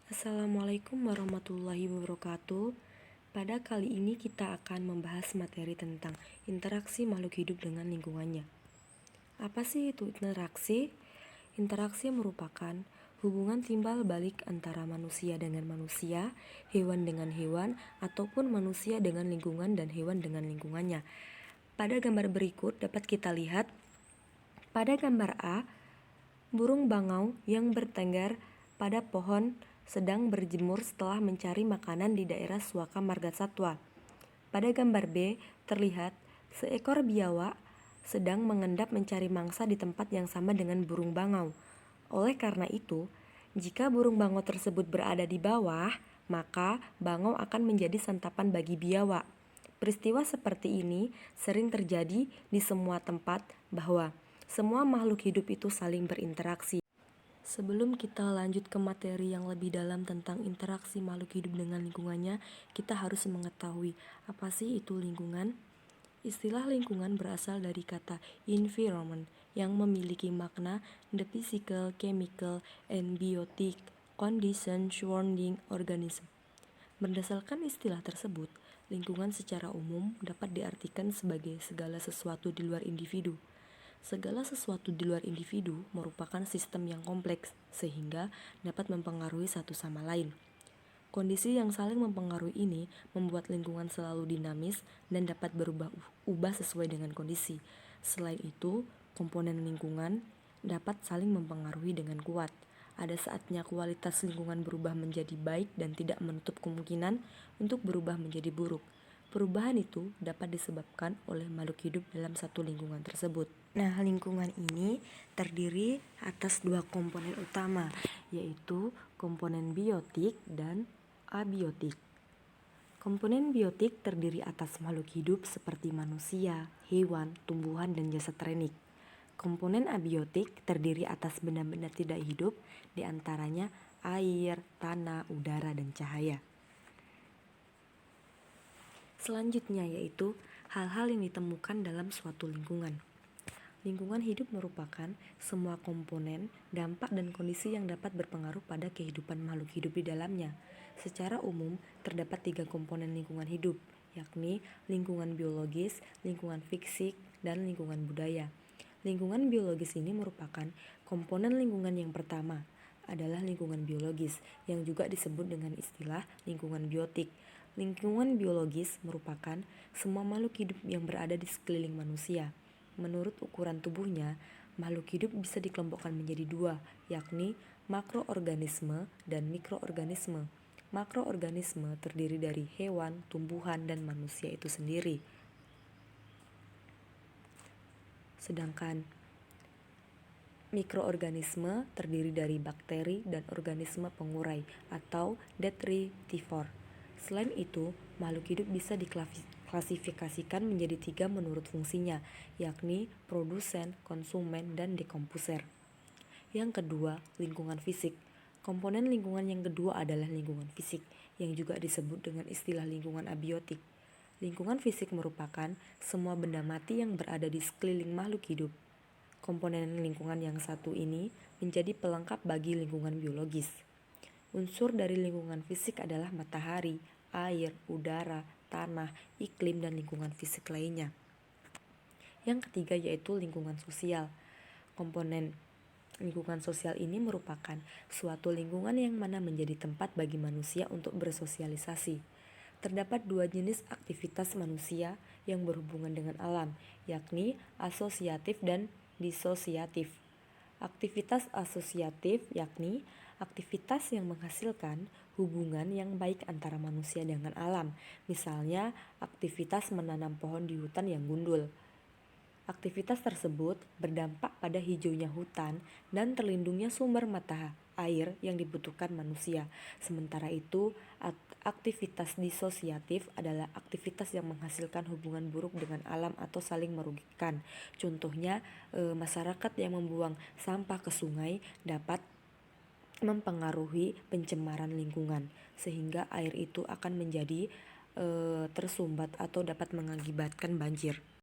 Assalamualaikum warahmatullahi wabarakatuh. Pada kali ini kita akan membahas materi tentang interaksi makhluk hidup dengan lingkungannya. Apa sih itu interaksi? Interaksi merupakan hubungan timbal balik antara manusia dengan manusia, hewan dengan hewan, ataupun manusia dengan lingkungan dan hewan dengan lingkungannya. Pada gambar berikut dapat kita lihat, pada gambar A, burung bangau yang bertengger pada pohon sedang berjemur setelah mencari makanan di daerah Suaka Margasatwa. Pada gambar B terlihat seekor biawak sedang mengendap mencari mangsa di tempat yang sama dengan burung bangau. Oleh karena itu, jika burung bangau tersebut berada di bawah, maka bangau akan menjadi santapan bagi biawak. Peristiwa seperti ini sering terjadi di semua tempat bahwa semua makhluk hidup itu saling berinteraksi. Sebelum kita lanjut ke materi yang lebih dalam tentang interaksi makhluk hidup dengan lingkungannya, kita harus mengetahui apa sih itu lingkungan. Istilah lingkungan berasal dari kata environment yang memiliki makna the physical, chemical, and biotic condition surrounding organism. Berdasarkan istilah tersebut, lingkungan secara umum dapat diartikan sebagai segala sesuatu di luar individu. Segala sesuatu di luar individu merupakan sistem yang kompleks, sehingga dapat mempengaruhi satu sama lain. Kondisi yang saling mempengaruhi ini membuat lingkungan selalu dinamis dan dapat berubah-ubah sesuai dengan kondisi. Selain itu, komponen lingkungan dapat saling mempengaruhi dengan kuat. Ada saatnya kualitas lingkungan berubah menjadi baik dan tidak menutup kemungkinan untuk berubah menjadi buruk. Perubahan itu dapat disebabkan oleh makhluk hidup dalam satu lingkungan tersebut. Nah, lingkungan ini terdiri atas dua komponen utama, yaitu komponen biotik dan abiotik. Komponen biotik terdiri atas makhluk hidup seperti manusia, hewan, tumbuhan, dan jasad renik. Komponen abiotik terdiri atas benda-benda tidak hidup, diantaranya air, tanah, udara, dan cahaya. Selanjutnya yaitu hal-hal yang ditemukan dalam suatu lingkungan. Lingkungan hidup merupakan semua komponen, dampak, dan kondisi yang dapat berpengaruh pada kehidupan makhluk hidup di dalamnya. Secara umum, terdapat 3 komponen lingkungan hidup, yakni lingkungan biologis, lingkungan fisik, dan lingkungan budaya. Lingkungan biologis ini merupakan komponen lingkungan yang pertama, adalah lingkungan biologis, yang juga disebut dengan istilah lingkungan biotik. Lingkungan biologis merupakan semua makhluk hidup yang berada di sekeliling manusia. Menurut ukuran tubuhnya, makhluk hidup bisa dikelompokkan menjadi 2, yakni makroorganisme dan mikroorganisme. Makroorganisme terdiri dari hewan, tumbuhan, dan manusia itu sendiri. Sedangkan mikroorganisme terdiri dari bakteri dan organisme pengurai atau detritivore. Selain itu, makhluk hidup bisa diklasifikasikan menjadi 3 menurut fungsinya, yakni produsen, konsumen, dan dekomposer. Yang kedua, lingkungan fisik. Komponen lingkungan yang kedua adalah lingkungan fisik, yang juga disebut dengan istilah lingkungan abiotik. Lingkungan fisik merupakan semua benda mati yang berada di sekeliling makhluk hidup. Komponen lingkungan yang satu ini menjadi pelengkap bagi lingkungan biologis. Unsur dari lingkungan fisik adalah matahari, air, udara, tanah, iklim, dan lingkungan fisik lainnya. Yang ketiga yaitu lingkungan sosial. Komponen lingkungan sosial ini merupakan suatu lingkungan yang mana menjadi tempat bagi manusia untuk bersosialisasi. Terdapat 2 jenis aktivitas manusia yang berhubungan dengan alam, yakni asosiatif dan disosiatif. Aktivitas asosiatif yakni aktivitas yang menghasilkan hubungan yang baik antara manusia dengan alam, misalnya aktivitas menanam pohon di hutan yang gundul. Aktivitas tersebut berdampak pada hijaunya hutan dan terlindungnya sumber mata air yang dibutuhkan manusia. Sementara itu, aktivitas disosiatif adalah aktivitas yang menghasilkan hubungan buruk dengan alam atau saling merugikan. Contohnya, masyarakat yang membuang sampah ke sungai dapat mempengaruhi pencemaran lingkungan, sehingga air itu akan menjadi tersumbat atau dapat mengakibatkan banjir.